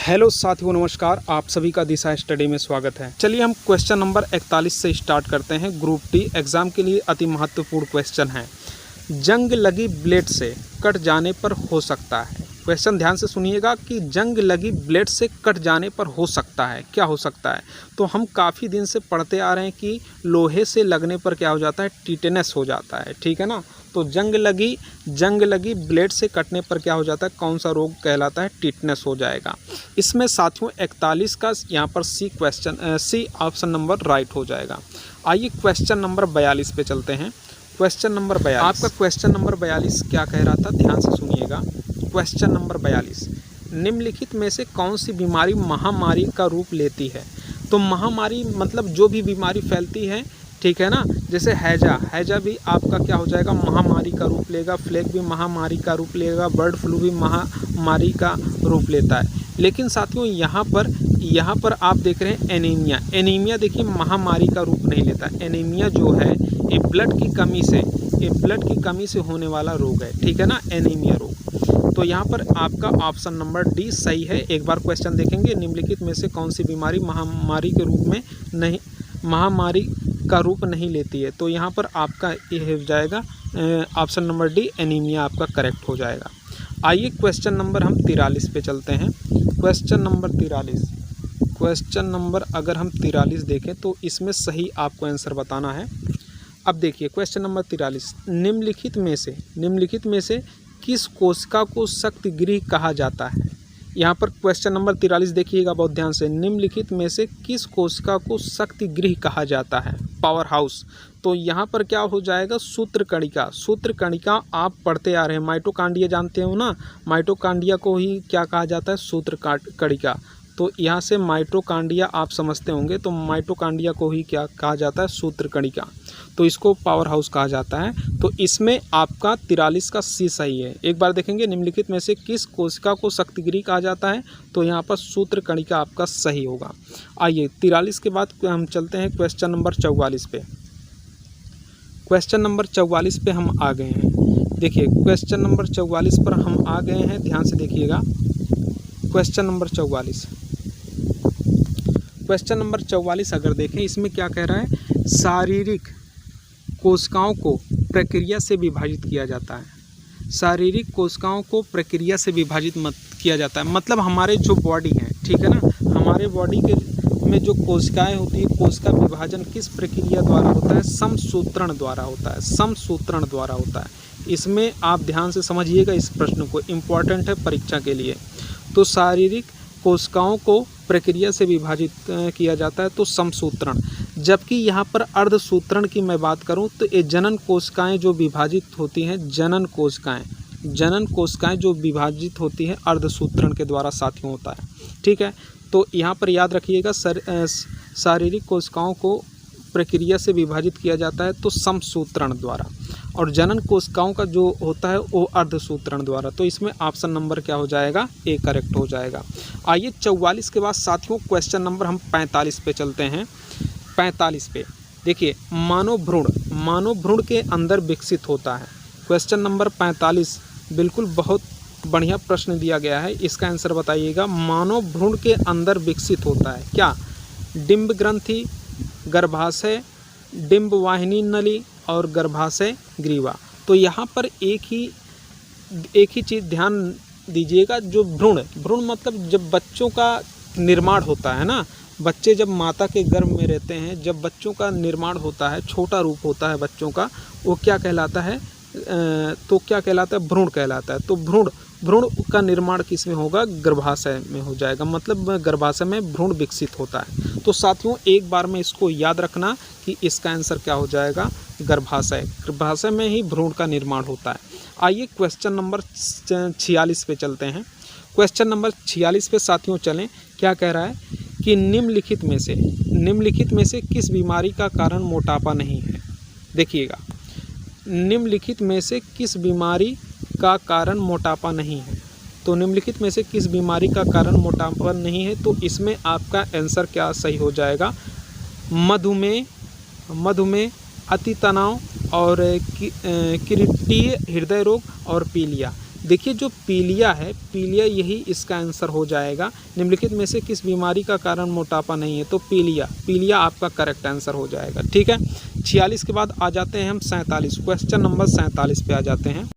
Hello साथियों, नमस्कार। आप सभी का दिशा स्टडी में स्वागत है। चलिए हम क्वेश्चन नंबर 41 से स्टार्ट करते हैं। ग्रुप डी एग्ज़ाम के लिए अति महत्वपूर्ण क्वेश्चन है। जंग लगी ब्लेड से कट जाने पर हो सकता है। क्वेश्चन ध्यान से सुनिएगा कि जंग लगी ब्लेड से कट जाने पर हो सकता है, क्या हो सकता है। तो हम काफ़ी दिन से पढ़ते आ रहे हैं कि लोहे से लगने पर क्या हो जाता है, टिटेनस हो जाता है, ठीक है ना। तो जंग लगी ब्लेड से कटने पर क्या हो जाता है, कौन सा रोग कहलाता है, टिटेनस हो जाएगा। इसमें साथियों 41 का यहाँ पर सी ऑप्शन नंबर राइट हो जाएगा। आइए क्वेश्चन नंबर 42 पे चलते हैं। क्वेश्चन नंबर 42, आपका क्वेश्चन नंबर 42 क्या कह रहा था, ध्यान से सुनिएगा। क्वेश्चन नंबर 42, निम्नलिखित में से कौन सी बीमारी महामारी का रूप लेती है। तो महामारी मतलब जो भी बीमारी फैलती है, ठीक है ना। जैसे हैजा भी आपका क्या हो जाएगा, महामारी का रूप लेगा। फ्लेग भी महामारी का रूप लेगा। बर्ड फ्लू भी महामारी का रूप लेता है। लेकिन साथियों यहाँ पर आप देख रहे हैं एनीमिया देखिए महामारी का रूप नहीं लेता। एनीमिया जो है ये ब्लड की कमी से होने वाला रोग है, ठीक है ना, एनीमिया रोग। तो यहाँ पर आपका ऑप्शन नंबर डी सही है। एक बार क्वेश्चन देखेंगे, निम्नलिखित में से कौन सी बीमारी महामारी का रूप नहीं लेती है। तो यहाँ पर आपका ये हो जाएगा ऑप्शन नंबर डी, एनीमिया आपका करेक्ट हो जाएगा। आइए क्वेश्चन नंबर हम 43 पे चलते हैं। क्वेश्चन नंबर अगर हम 43 देखें तो इसमें सही आपको आंसर बताना है। अब देखिए क्वेश्चन नंबर 43, निम्नलिखित में से किस कोशिका को शक्ति गृह कहा जाता है। यहाँ पर क्वेश्चन नंबर 43 देखिएगा बहुत ध्यान से। निम्नलिखित में से किस कोशिका को शक्ति गृह कहा जाता है, पावर हाउस। तो यहाँ पर क्या हो जाएगा, सूत्र कणिका आप पढ़ते आ रहे हैं। माइटोकांड्रिया जानते हो ना, माइटोकांड्रिया को ही क्या कहा जाता है, सूत्र कणिका। तो यहाँ से माइटोकांड्रिया आप समझते होंगे, तो माइटोकांड्रिया को ही क्या कहा जाता है, सूत्र कणिका। तो इसको पावर हाउस कहा जाता है। तो इसमें आपका 43 का सी सही है। एक बार देखेंगे, निम्नलिखित में से किस कोशिका को शक्तिगृह कहा जाता है। तो यहाँ पर सूत्र कणिका आपका सही होगा। आइए 43 के बाद हम चलते हैं क्वेश्चन नंबर 44 पे। क्वेश्चन नंबर 44 पे हम आ गए हैं। देखिए क्वेश्चन नंबर 44 पर हम आ गए हैं, ध्यान से देखिएगा। क्वेश्चन नंबर 44 अगर देखें, इसमें क्या कह रहा है, शारीरिक कोशिकाओं को प्रक्रिया से विभाजित किया जाता है। शारीरिक कोशिकाओं को प्रक्रिया से विभाजित किया जाता है, मतलब हमारे जो बॉडी है, ठीक है ना, हमारे बॉडी के में जो कोशिकाएं होती है, कोशिका विभाजन किस प्रक्रिया द्वारा होता है, समसूत्रण द्वारा होता है। इसमें आप ध्यान से समझिएगा इस प्रश्न को, इम्पॉर्टेंट है परीक्षा के लिए। तो शारीरिक कोशिकाओं को प्रक्रिया से विभाजित किया जाता है, तो समसूत्रण। जबकि यहाँ पर अर्धसूत्रण की मैं बात करूँ तो ये जनन कोशिकाएं जो विभाजित होती हैं, जनन कोशिकाएं जो विभाजित होती हैं अर्धसूत्रण के द्वारा साथियों होता है, ठीक है। तो यहाँ पर याद रखिएगा, शारीरिक कोशिकाओं को प्रक्रिया से विभाजित किया जाता है तो समसूत्रण द्वारा, और जनन कोशिकाओं का जो होता है वो अर्धसूत्रण द्वारा। तो इसमें ऑप्शन नंबर क्या हो जाएगा, ए करेक्ट हो जाएगा। आइए 44 के बाद साथियों क्वेश्चन नंबर हम 45 पे चलते हैं। 45 पे देखिए, मानव भ्रूण के अंदर विकसित होता है। क्वेश्चन नंबर 45 बिल्कुल बहुत बढ़िया प्रश्न दिया गया है, इसका आंसर बताइएगा। मानव भ्रूण के अंदर विकसित होता है क्या, डिंब ग्रंथि, गर्भाशय, डिंब वाहिनी नली और गर्भाशय ग्रीवा। तो यहाँ पर एक ही चीज़ ध्यान दीजिएगा, जो भ्रूण मतलब जब बच्चों का निर्माण होता है ना, बच्चे जब माता के गर्भ में रहते हैं, जब बच्चों का निर्माण होता है, छोटा रूप होता है बच्चों का, वो क्या कहलाता है, भ्रूण कहलाता है। तो भ्रूण का निर्माण किस में होगा, गर्भाशय में हो जाएगा, मतलब गर्भाशय में भ्रूण विकसित होता है। तो साथियों एक बार में इसको याद रखना कि इसका आंसर क्या हो जाएगा, गर्भाशय में ही भ्रूण का निर्माण होता है। आइए क्वेश्चन नंबर 46 पे चलते हैं। क्वेश्चन नंबर 46 पे साथियों चलें, क्या कह रहा है कि निम्नलिखित में से किस बीमारी का कारण मोटापा नहीं है। देखिएगा, निम्नलिखित में से किस बीमारी का कारण मोटापा नहीं है। तो निम्नलिखित में से किस बीमारी का कारण मोटापा नहीं है, तो इसमें आपका आंसर क्या सही हो जाएगा, मधुमेह, अति तनाव और किरीटीय हृदय रोग और पीलिया। देखिए जो पीलिया है, पीलिया यही इसका आंसर हो जाएगा। निम्नलिखित में से किस बीमारी का कारण मोटापा नहीं है, तो पीलिया, पीलिया आपका करेक्ट आंसर हो जाएगा। ठीक है, 46 के बाद आ जाते हैं हम 47, क्वेश्चन नंबर 47 पे आ जाते हैं।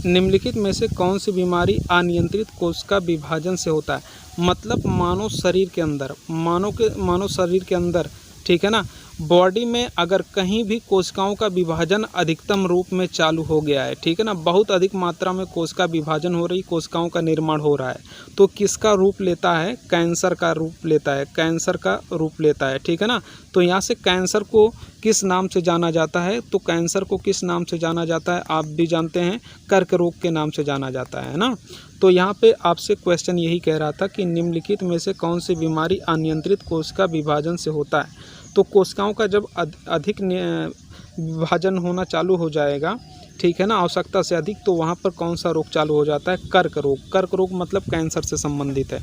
निम्नलिखित में से कौन सी बीमारी अनियंत्रित कोशिका विभाजन से होता है, मतलब मानव शरीर के अंदर, मानव शरीर के अंदर, ठीक है ना, बॉडी में अगर कहीं भी कोशिकाओं का विभाजन अधिकतम रूप में चालू हो गया है, ठीक है ना, बहुत अधिक मात्रा में कोशिका विभाजन हो रही, कोशिकाओं का निर्माण हो रहा है, तो किसका रूप लेता है, कैंसर का रूप लेता है, कैंसर का रूप लेता है। ठीक है ना, तो यहाँ से कैंसर को किस नाम से जाना जाता है, तो कैंसर को किस नाम से जाना जाता है, आप भी जानते हैं, कर्क रोग के नाम से जाना जाता है ना। तो यहाँ पे आपसे क्वेश्चन यही कह रहा था कि निम्नलिखित में से कौन सी बीमारी अनियंत्रित कोशिका विभाजन से होता है, तो कोशिकाओं का जब अधिक विभाजन होना चालू हो जाएगा, ठीक है ना, आवश्यकता से अधिक, तो वहाँ पर कौन सा रोग चालू हो जाता है, कर्क रोग। कर्क रोग मतलब कैंसर से संबंधित है।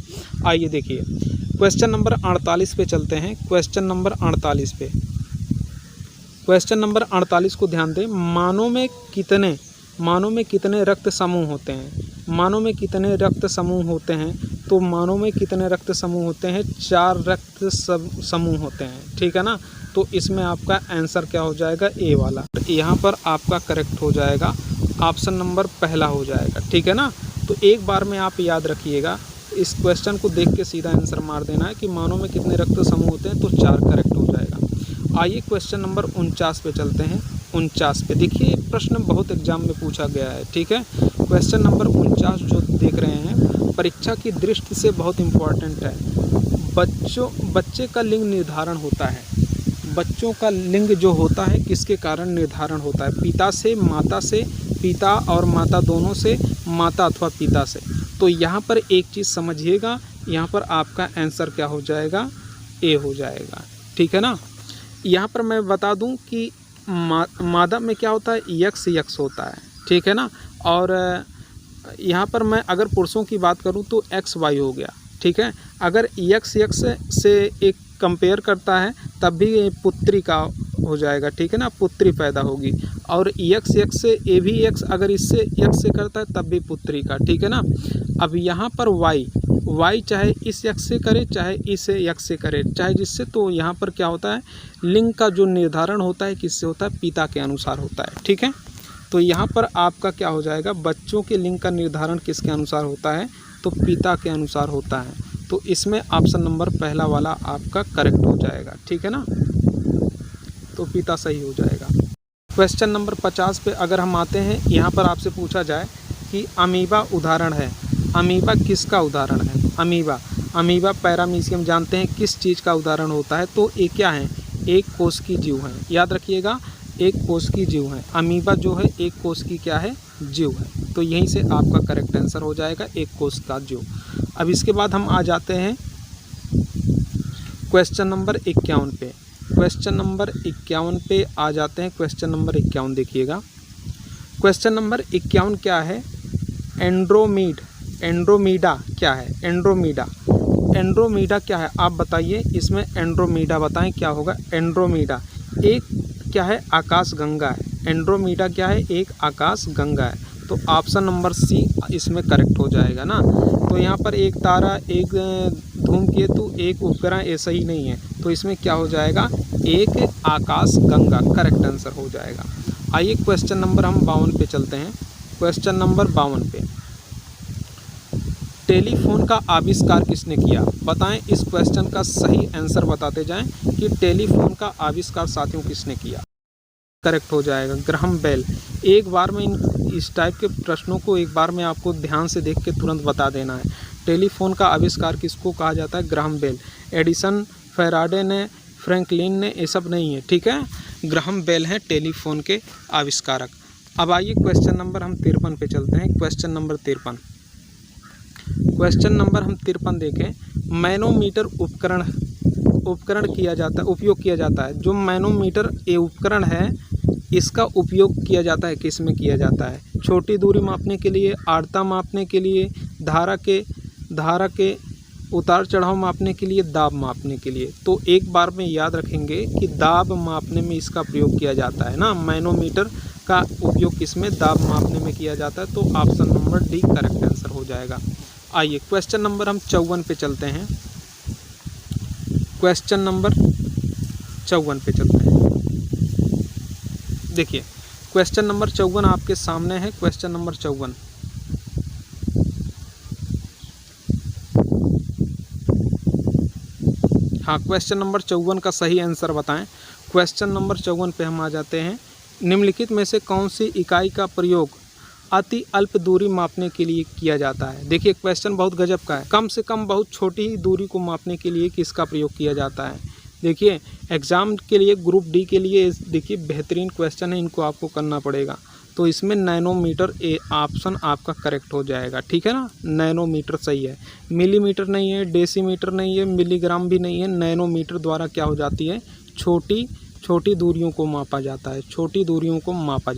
आइए देखिए क्वेश्चन नंबर 48 पे चलते हैं। क्वेश्चन नंबर 48 पे, क्वेश्चन नंबर 48 को ध्यान दें। मानव में कितने रक्त समूह होते हैं, मानव में कितने रक्त समूह होते हैं, तो मानव में कितने रक्त समूह होते हैं, 4 रक्त समूह होते हैं। ठीक है ना, तो इसमें आपका आंसर क्या हो जाएगा, ए वाला। यहाँ पर आपका करेक्ट हो जाएगा, ऑप्शन नंबर पहला हो जाएगा। ठीक है ना, तो एक बार में आप याद रखिएगा, इस क्वेश्चन को देख के सीधा आंसर मार देना है कि मानव में कितने रक्त समूह होते हैं, तो 4 करेक्ट हो जाएगा। आइए क्वेश्चन नंबर 49 पे चलते हैं। 49 पे देखिए प्रश्न बहुत एग्जाम में पूछा गया है। ठीक है, क्वेश्चन नंबर 49 जो देख रहे हैं परीक्षा की दृष्टि से बहुत इम्पोर्टेंट है। बच्चे का लिंग निर्धारण होता है, बच्चों का लिंग जो होता है किसके कारण निर्धारण होता है, पिता से, माता से, पिता और माता दोनों से, माता अथवा पिता से। तो यहाँ पर एक चीज़ समझिएगा, यहाँ पर आपका आंसर क्या हो जाएगा, ए हो जाएगा। ठीक है ना, यहाँ पर मैं बता दूं कि मादा में क्या होता है, यक्स होता है। ठीक है ना, और यहाँ पर मैं अगर पुरुषों की बात करूं तो XY हो गया। ठीक है, अगर यक्स से एक कंपेयर करता है तब भी पुत्री का हो जाएगा। ठीक है ना, पुत्री पैदा होगी, और यक्स से ए भी एक्स अगर इससे यक्स से करता है तब भी पुत्री का। ठीक है ना, अब यहाँ पर वाई चाहे इस यक्स से करे चाहे इस यक्स से करे चाहे जिससे, तो यहाँ पर क्या होता है, लिंग का जो निर्धारण होता है किससे होता है, पिता के अनुसार होता है। ठीक है, तो यहाँ पर आपका क्या हो जाएगा, बच्चों के लिंग का निर्धारण किसके अनुसार होता है, तो पिता के अनुसार होता है। तो इसमें ऑप्शन नंबर पहला वाला आपका करेक्ट हो जाएगा। ठीक है ना, तो पिता सही हो जाएगा। क्वेश्चन नंबर 50 पे अगर हम आते हैं, यहाँ पर आपसे पूछा जाए कि अमीबा उदाहरण है, अमीबा किसका उदाहरण है, अमीबा पैरामीशियम जानते हैं किस चीज़ का उदाहरण होता है, तो ये क्या है, एक कोश की जीव है। याद रखिएगा, एक कोश की जीव है। अमीबा जो है एक कोश की क्या है, जीव है। तो यहीं से आपका करेक्ट आंसर हो जाएगा, एक कोश का जीव। अब इसके बाद हम आ जाते हैं क्वेश्चन नंबर 51 पे। क्वेश्चन नंबर 51 पे आ जाते हैं। क्वेश्चन नंबर 51 देखिएगा। क्वेश्चन नंबर 51 क्या है, एंड्रोमीडा क्या है, एंड्रोमीडा क्या है, आप बताइए। इसमें एंड्रोमीडा बताएं क्या होगा। एंड्रोमीडा एक क्या है, आकाश गंगा है। एंड्रोमीडा क्या है, एक आकाश गंगा है। तो ऑप्शन नंबर सी इसमें करेक्ट हो जाएगा ना। तो यहाँ पर एक तारा, एक धूमकेतु, एक उपग्रह, ऐसा ही नहीं है। तो इसमें क्या हो जाएगा, एक आकाश गंगा करेक्ट आंसर हो जाएगा। आइए क्वेश्चन नंबर हम 52 पे चलते हैं। क्वेश्चन नंबर 52 पे, टेलीफोन का आविष्कार किसने किया, बताएं। इस क्वेश्चन का सही आंसर बताते जाएं कि टेलीफोन का आविष्कार साथियों किसने किया। करेक्ट हो जाएगा, ग्राहम बेल। एक बार में इस टाइप के प्रश्नों को एक बार में आपको ध्यान से देख के तुरंत बता देना है। टेलीफोन का आविष्कार किसको कहा जाता है, ग्राहम बेल। एडिसन, फैराडे ने, फ्रैंकलिन ने, ये सब नहीं है। ठीक है, ग्राहम बेल हैं टेलीफोन के आविष्कारक। अब आइए क्वेश्चन नंबर हम 53 पे चलते हैं। क्वेश्चन नंबर 53, क्वेश्चन नंबर हम 53 देखें। मैनोमीटर उपकरण किया जाता है, उपयोग किया जाता है। जो मैनोमीटर ये उपकरण है इसका उपयोग किया जाता है, किस में किया जाता है, छोटी दूरी मापने के लिए, आर्द्रता मापने के लिए, धारा के उतार चढ़ाव मापने के लिए, दाब मापने के लिए। तो एक बार में याद रखेंगे कि दाब मापने में इसका प्रयोग किया जाता है ना। मैनोमीटर का उपयोग किसमें, दाब मापने में किया जाता है। तो option number D correct answer हो जाएगा। आइए क्वेश्चन नंबर हम 54 पे चलते हैं। क्वेश्चन नंबर 54 पे चलते हैं। देखिए क्वेश्चन नंबर 54 आपके सामने है। क्वेश्चन नंबर 54, हाँ क्वेश्चन नंबर 54 का सही आंसर बताएं। क्वेश्चन नंबर 54 पे हम आ जाते हैं। निम्नलिखित में से कौन सी इकाई का प्रयोग अति अल्प दूरी मापने के लिए किया जाता है। देखिए क्वेश्चन बहुत गजब का है। कम से कम बहुत छोटी ही दूरी को मापने के लिए किसका प्रयोग किया जाता है। देखिए एग्ज़ाम के लिए ग्रुप डी के लिए देखिए बेहतरीन क्वेश्चन है, इनको आपको करना पड़ेगा। तो इसमें नैनोमीटर ए ऑप्शन आपका करेक्ट हो जाएगा, ठीक है ना। नैनोमीटर सही है, मिलीमीटर नहीं है, डेसीमीटर नहीं है, मिलीग्राम भी नहीं है। नैनोमीटर द्वारा क्या हो जाती है, छोटी छोटी दूरियों को मापा जाता है, छोटी दूरियों को मापा जाता है।